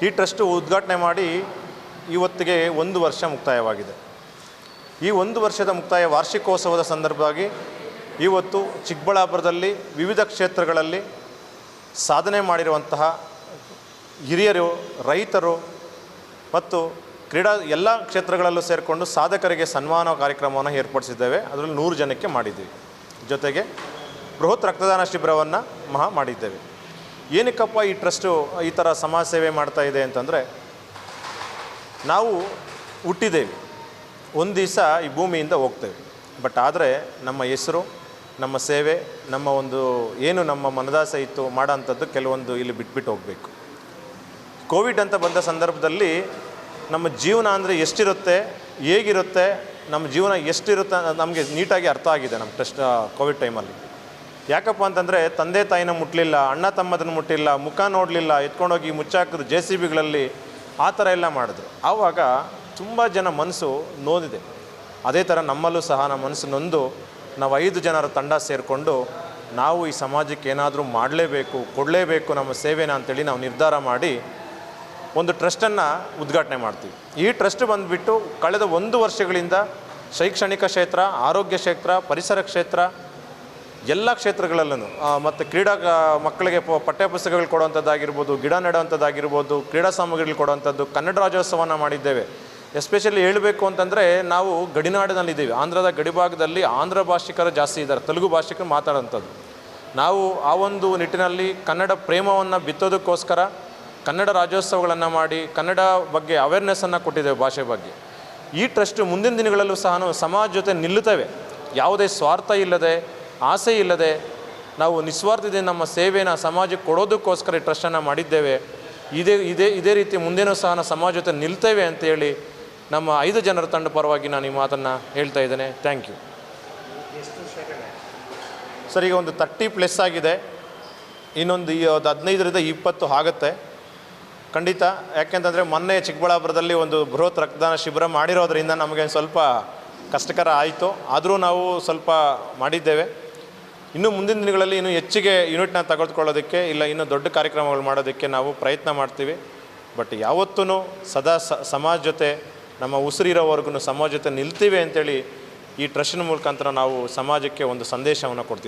ಈ ಟ್ರಸ್ಟ್ ಉದ್ಘಾಟನೆ ಮಾಡಿ ಇವತ್ತಿಗೆ 1 ವರ್ಷ ಮುಕ್ತಾಯವಾಗಿದೆ. ಈ 1 ವರ್ಷದ ಮುಕ್ತಾಯ ವಾರ್ಷಿಕೋತ್ಸವದ ಸಂದರ್ಭವಾಗಿ ಇವತ್ತು ಚಿಕ್ಕಬಳ್ಳಾಪುರದಲ್ಲಿ ವಿವಿಧ ಕ್ಷೇತ್ರಗಳಲ್ಲಿ ಸಾಧನೆ ಮಾಡಿರುವಂತಹ ಹಿರಿಯರು, ರೈತರು ಮತ್ತು ಎಲ್ಲ ಕ್ಷೇತ್ರಗಳಲ್ಲೂ ಸೇರಿಕೊಂಡು ಸಾಧಕರಿಗೆ ಸನ್ಮಾನ ಕಾರ್ಯಕ್ರಮವನ್ನು ಏರ್ಪಡಿಸಿದ್ದೇವೆ. ಅದರಲ್ಲಿ 100 ಜನಕ್ಕೆ ಮಾಡಿದ್ದೀವಿ. ಜೊತೆಗೆ ಬೃಹತ್ ರಕ್ತದಾನ ಶಿಬಿರವನ್ನು ಮಾಡಿದ್ದೇವೆ. ಏನಕ್ಕಪ್ಪ ಈ ಟ್ರಸ್ಟು ಈ ಥರ ಸಮಾಜ ಸೇವೆ ಮಾಡ್ತಾ ಇದೆ ಅಂತಂದರೆ, ನಾವು ಹುಟ್ಟಿದ್ದೇವೆ, ಒಂದು ದಿವಸ ಈ ಭೂಮಿಯಿಂದ ಹೋಗ್ತೇವೆ. ಬಟ್ ಆದರೆ ನಮ್ಮ ಹೆಸರು, ನಮ್ಮ ಸೇವೆ, ನಮ್ಮ ಒಂದು ಏನು ನಮ್ಮ ಮನದಾಸೆ ಇತ್ತು ಮಾಡೋಂಥದ್ದು ಕೆಲವೊಂದು ಇಲ್ಲಿ ಬಿಟ್ಬಿಟ್ಟು ಹೋಗಬೇಕು. ಕೋವಿಡ್ ಅಂತ ಬಂದ ಸಂದರ್ಭದಲ್ಲಿ ನಮ್ಮ ಜೀವನ ಅಂದರೆ ಎಷ್ಟಿರುತ್ತೆ, ಹೇಗಿರುತ್ತೆ, ನಮ್ಮ ಜೀವನ ಎಷ್ಟಿರುತ್ತೆ ನಮಗೆ ನೀಟಾಗಿ ಅರ್ಥ ಆಗಿದೆ ನಮ್ಮ ಟ್ರಸ್ಟ್ ಕೋವಿಡ್ ಟೈಮಲ್ಲಿ. ಯಾಕಪ್ಪ ಅಂತಂದರೆ ತಂದೆ ತಾಯಿನ ಮುಟ್ಟಲಿಲ್ಲ, ಅಣ್ಣ ತಮ್ಮದನ್ನು ಮುಟ್ಟಿಲ್ಲ, ಮುಖ ನೋಡಲಿಲ್ಲ, ಎತ್ಕೊಂಡೋಗಿ ಮುಚ್ಚಾಕಿದ್ರು JCBಗಳಲ್ಲಿ, ಆ ಥರ ಎಲ್ಲ ಮಾಡಿದ್ರು. ಆವಾಗ ತುಂಬ ಜನ ಮನಸ್ಸು ನೋದಿದೆ. ಅದೇ ಥರ ನಮ್ಮಲ್ಲೂ ಸಹ ನಮ್ಮ ಮನಸ್ಸು ನೊಂದು ನಾವು 5 ಜನರ ತಂಡ ಸೇರಿಕೊಂಡು ನಾವು ಈ ಸಮಾಜಕ್ಕೆ ಏನಾದರೂ ಮಾಡಲೇಬೇಕು, ಕೊಡಲೇಬೇಕು ನಮ್ಮ ಸೇವೆನ ಅಂತೇಳಿ ನಾವು ನಿರ್ಧಾರ ಮಾಡಿ ಒಂದು ಟ್ರಸ್ಟನ್ನು ಉದ್ಘಾಟನೆ ಮಾಡ್ತೀವಿ. ಈ ಟ್ರಸ್ಟ್ ಬಂದುಬಿಟ್ಟು ಕಳೆದ 1 ವರ್ಷಗಳಿಂದ ಶೈಕ್ಷಣಿಕ ಕ್ಷೇತ್ರ, ಆರೋಗ್ಯ ಕ್ಷೇತ್ರ, ಪರಿಸರ ಕ್ಷೇತ್ರ, ಎಲ್ಲ ಕ್ಷೇತ್ರಗಳಲ್ಲೂ ಮತ್ತು ಮಕ್ಕಳಿಗೆ ಪಠ್ಯಪುಸ್ತಕಗಳು ಕೊಡುವಂಥದ್ದಾಗಿರ್ಬೋದು, ಗಿಡ ನೆಡುವಂಥದ್ದಾಗಿರ್ಬೋದು, ಕ್ರೀಡಾ ಸಾಮಗ್ರಿಗಳು ಕೊಡುವಂಥದ್ದು, ಕನ್ನಡ ರಾಜ್ಯೋತ್ಸವನ ಮಾಡಿದ್ದೇವೆ. ಎಸ್ಪೆಷಲಿ ಹೇಳಬೇಕು ಅಂತಂದರೆ ನಾವು ಗಡಿನಾಡಿನಲ್ಲಿದ್ದೀವಿ. ಆಂಧ್ರದ ಗಡಿಭಾಗದಲ್ಲಿ ಆಂಧ್ರ ಭಾಷಿಕರು ಜಾಸ್ತಿ ಇದ್ದಾರೆ, ತೆಲುಗು ಭಾಷಿಕರು ಮಾತಾಡೋಂಥದ್ದು. ನಾವು ಆ ಒಂದು ನಿಟ್ಟಿನಲ್ಲಿ ಕನ್ನಡ ಪ್ರೇಮವನ್ನು ಬಿತ್ತೋದಕ್ಕೋಸ್ಕರ ಕನ್ನಡ ರಾಜ್ಯೋತ್ಸವಗಳನ್ನು ಮಾಡಿ ಕನ್ನಡ ಬಗ್ಗೆ ಅವೇರ್ನೆಸ್ಸನ್ನು ಕೊಟ್ಟಿದ್ದೇವೆ, ಭಾಷೆ ಬಗ್ಗೆ. ಈ ಟ್ರಸ್ಟ್ ಮುಂದಿನ ದಿನಗಳಲ್ಲೂ ಸಹ ಸಮಾಜ ಜೊತೆ ನಿಲ್ಲುತ್ತೇವೆ. ಯಾವುದೇ ಸ್ವಾರ್ಥ ಇಲ್ಲದೆ, ಆಸೆ ಇಲ್ಲದೆ ನಾವು ನಿಸ್ವಾರ್ಥದಿಂದ ನಮ್ಮ ಸೇವೆನ ಸಮಾಜಕ್ಕೆ ಕೊಡೋದಕ್ಕೋಸ್ಕರ ಈ ಟ್ರಸ್ಟನ್ನು ಮಾಡಿದ್ದೇವೆ. ಇದೇ ರೀತಿ ಮುಂದೇನೂ ಸಹ ಸಮಾಜ ಜೊತೆ ನಿಲ್ತೇವೆ ಅಂತೇಳಿ ನಮ್ಮ 5 ಜನರ ತಂಡ ಪರವಾಗಿ ನಾನು ಈ ಮಾತನ್ನು ಹೇಳ್ತಾ ಇದ್ದೇನೆ. Thank you sir. ಈಗ ಒಂದು 30+ ಆಗಿದೆ, ಇನ್ನೊಂದು 15ರಿಂದ 20 ಆಗುತ್ತೆ ಖಂಡಿತ. ಯಾಕೆಂತಂದರೆ ಮೊನ್ನೆ ಚಿಕ್ಕಬಳ್ಳಾಪುರದಲ್ಲಿ ಒಂದು ಬೃಹತ್ ರಕ್ತದಾನ ಶಿಬಿರ ಮಾಡಿರೋದ್ರಿಂದ ನಮಗೆ ಸ್ವಲ್ಪ ಕಷ್ಟಕರ ಆಯಿತು. ಆದರೂ ನಾವು ಸ್ವಲ್ಪ ಮಾಡಿದ್ದೇವೆ. ಇನ್ನು ಮುಂದಿನ ದಿನಗಳಲ್ಲಿ ಇನ್ನೂ ಹೆಚ್ಚಿಗೆ ಯೂನಿಟ್ನ ತೆಗೆದುಕೊಳ್ಳೋದಕ್ಕೆ, ಇಲ್ಲ ಇನ್ನೂ ದೊಡ್ಡ ಕಾರ್ಯಕ್ರಮಗಳು ಮಾಡೋದಕ್ಕೆ ನಾವು ಪ್ರಯತ್ನ ಮಾಡ್ತೀವಿ. ಬಟ್ ಯಾವತ್ತೂ ಸದಾ ಸಮಾಜ ಜೊತೆ ನಮ್ಮ ಉಸಿರಿರೋವರೆಗೂ ಸಮಾಜ ಜೊತೆ ನಿಲ್ತೀವಿ ಅಂತೇಳಿ ಈ ಟ್ರಸ್ಟಿನ ಮುಖಾಂತರ ನಾವು ಸಮಾಜಕ್ಕೆ ಒಂದು ಸಂದೇಶವನ್ನು ಕೊಡ್ತೀವಿ.